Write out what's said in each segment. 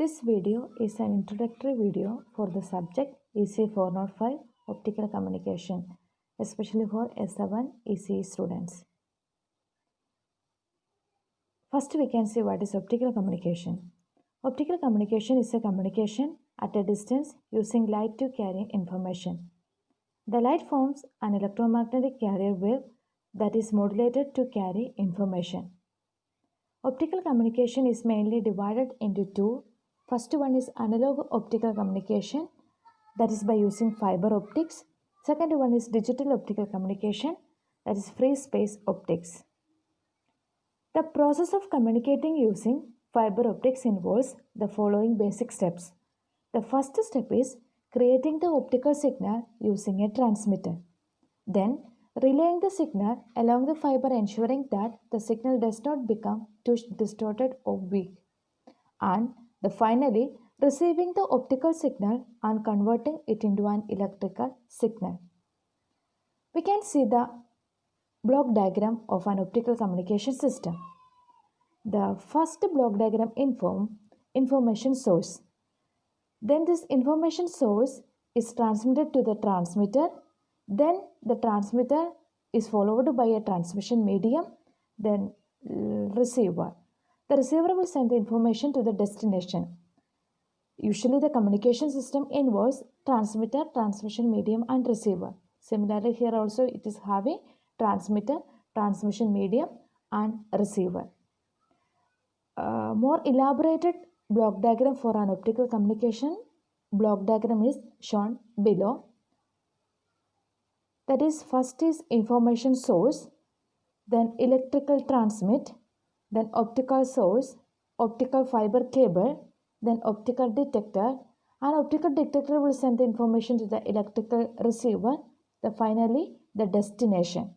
This video is an introductory video for the subject EC 405 Optical Communication, especially for S7 ECE students. First, we can see what is optical communication. Optical communication is a communication at a distance using light to carry information. The light forms an electromagnetic carrier wave that is modulated to carry information. Optical communication is mainly divided into two. First one is analog optical communication, that is by using fiber optics. Second one is digital optical communication, that is free space optics. The process of communicating using fiber optics involves the following basic steps. The first step is creating the optical signal using a transmitter. Then relaying the signal along the fiber, ensuring that the signal does not become too distorted or weak. And finally, receiving the optical signal and converting it into an electrical signal. We can see the block diagram of an optical communication system. The first block diagram information source. Then this information source is transmitted to the transmitter. Then the transmitter is followed by a transmission medium, then receiver. The receiver will send the information to the destination. Usually the communication system involves transmitter, transmission medium and receiver. Similarly, here also it is having transmitter, transmission medium and receiver. More elaborated block diagram for an optical communication block diagram is shown below. That is, first is information source, then electrical transmit, then optical source, optical fiber cable, then optical detector, and optical detector will send the information to the electrical receiver, finally the destination.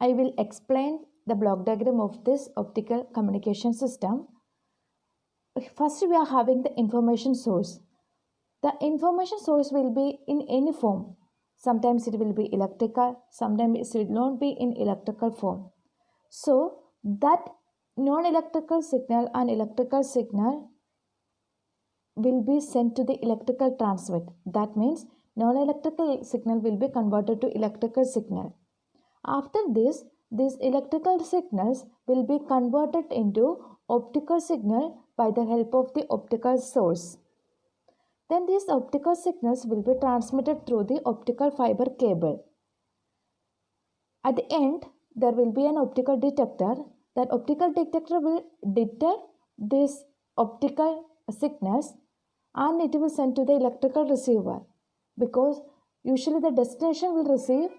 I will explain the block diagram of this optical communication system. First, we are having the information source. The information source will be in any form. Sometimes it will be electrical, sometimes it will not be in electrical form. So, that non-electrical signal and electrical signal will be sent to the electrical transmit. That means non-electrical signal will be converted to electrical signal. After this, these electrical signals will be converted into optical signal by the help of the optical source. Then these optical signals will be transmitted through the optical fiber cable. At the end, there will be an optical detector. That optical detector will detect these optical signals and it will send to the electrical receiver, because usually the destination will receive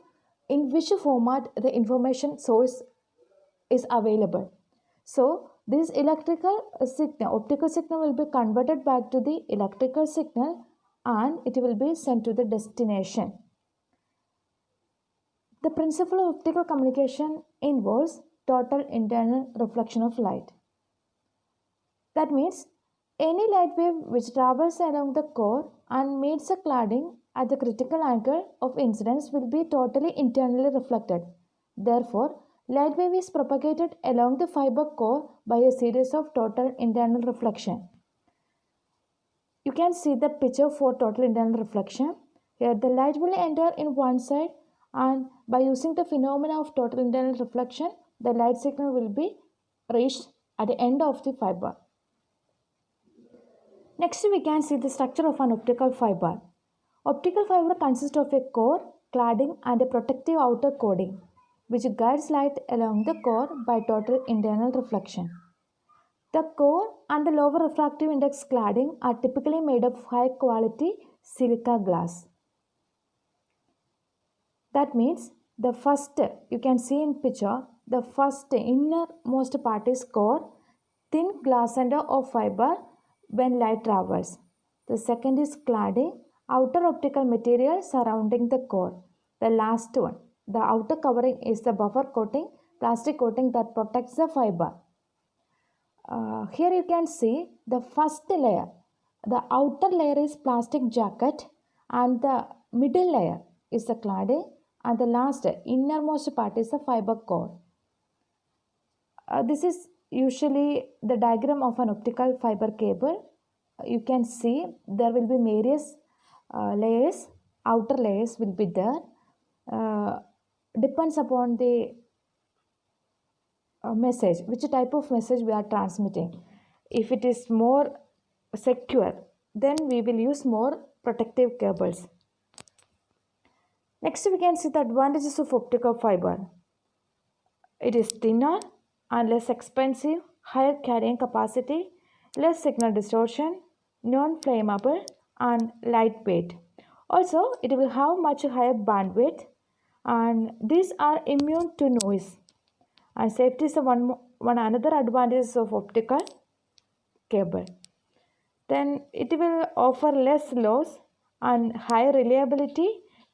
in which format the information source is available. So this electrical signal, optical signal will be converted back to the electrical signal and it will be sent to the destination. The principle of optical communication involves total internal reflection of light. That means any light wave which travels along the core and meets a cladding at the critical angle of incidence will be totally internally reflected. Therefore, light wave is propagated along the fiber core by a series of total internal reflection. You can see the picture for total internal reflection. Here the light will enter in one side and by using the phenomena of total internal reflection, the light signal will be reached at the end of the fiber. Next, we can see the structure of an optical fiber. Optical fiber consists of a core, cladding and a protective outer coating, which guides light along the core by total internal reflection. The core and the lower refractive index cladding are typically made of high quality silica glass. That means the first, you can see in picture, the first innermost part is core, thin glass center of fiber when light travels. The second is cladding, outer optical material surrounding the core. The last one, the outer covering, is the buffer coating, plastic coating that protects the fiber. Here you can see the first layer. The outer layer is plastic jacket and the middle layer is the cladding and the last innermost part is the fiber core. This is usually the diagram of an optical fiber cable. You can see there will be various layers. Outer layers will be there. Depends upon the message, which type of message we are transmitting. If it is more secure, then we will use more protective cables. Next, we can see the advantages of optical fiber. It is thinner and less expensive, higher carrying capacity, less signal distortion, non-flammable, and lightweight. Also, it will have much higher bandwidth, and these are immune to noise. And safety is one another advantage of optical cable. Then it will offer less loss and higher reliability.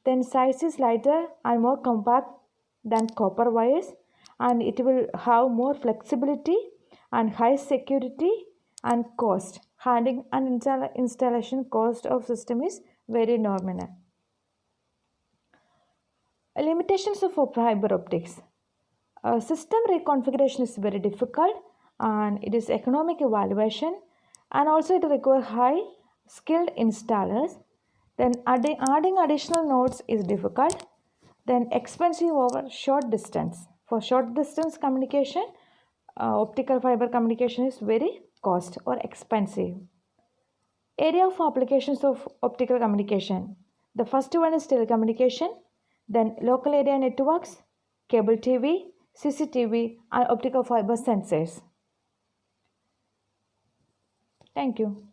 Then size is lighter and more compact than copper wires, and it will have more flexibility and high security and cost. Handling and installation cost of system is very nominal. Limitations of fiber optics. System reconfiguration is very difficult, and it is economic evaluation, and also it requires high skilled installers. Then adding additional nodes is difficult. Then expensive over short distance. For short distance communication, optical fiber communication is very cost or expensive. Area of applications of optical communication. The first one is telecommunication, then local area networks, cable TV, CCTV, and optical fiber sensors. Thank you.